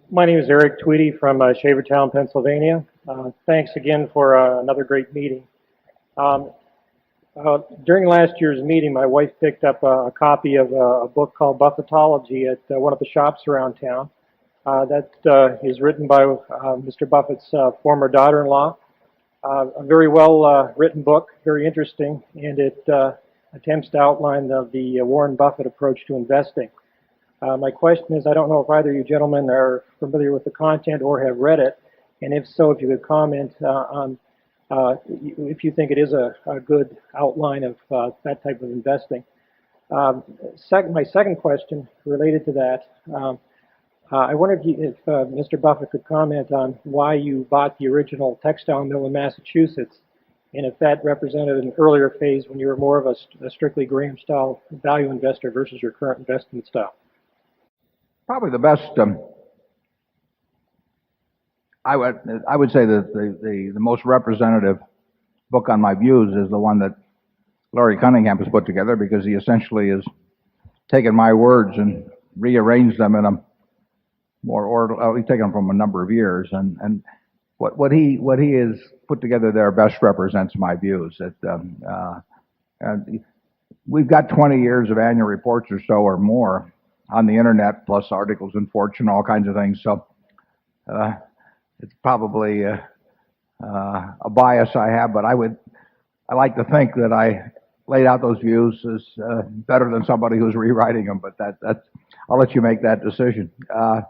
My name is Eric Tweedy from Shavertown, Pennsylvania. Thanks again for another great meeting. During last year's meeting, my wife picked up a copy of a book called Buffettology at one of the shops around town. That is written by Mr. Buffett's former daughter-in-law. A very well written book, very interesting, and it attempts to outline the Warren Buffett approach to investing. My question is, I don't know if either of you gentlemen are familiar with the content or have read it, and if so, if you could comment on if you think it is a good outline of that type of investing. My second question related to that, I wondered if Mr. Buffett could comment on why you bought the original textile mill in Massachusetts, and if that represented an earlier phase when you were more of a strictly Graham-style value investor versus your current investment style. Probably the best. I would say that the most representative book on my views is the one that Larry Cunningham has put together, because he essentially has taken my words and rearranged them in a more order. He's taken them from a number of years, and what he has put together there best represents my views. And we've got 20 years of annual reports or so or more on the internet, plus articles in Fortune, all kinds of things. So it's probably a bias I have, but I like to think that I laid out those views as better than somebody who's rewriting them. But that's I'll let you make that decision. But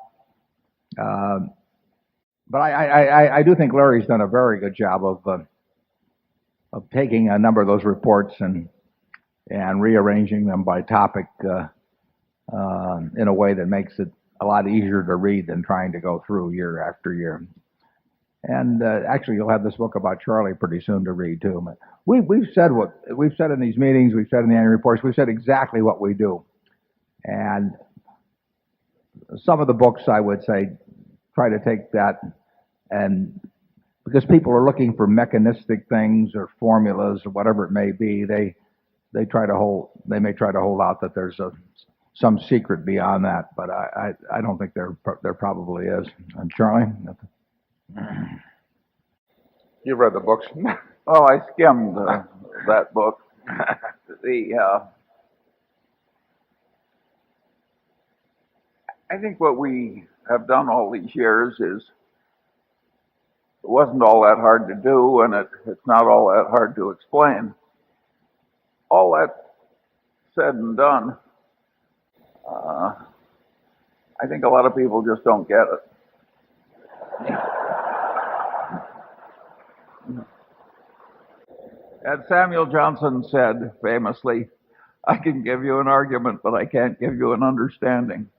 I do think Larry's done a very good job of taking a number of those reports and rearranging them by topic in a way that makes it a lot easier to read than trying to go through year after year. And actually, you'll have this book about Charlie pretty soon to read too. But we've said what we've said in these meetings, we've said in the annual reports, we've said exactly what we do. And some of the books, I would say, try to take that, and because people are looking for mechanistic things or formulas or whatever it may be, they may try to hold out that there's some secret beyond that, but I don't think there probably is. And Charlie? You read the books? Oh, I skimmed that book. I think what we have done all these years is it wasn't all that hard to do, and it's not all that hard to explain. All that said and done, I think a lot of people just don't get it. As Samuel Johnson said famously, I can give you an argument, but I can't give you an understanding.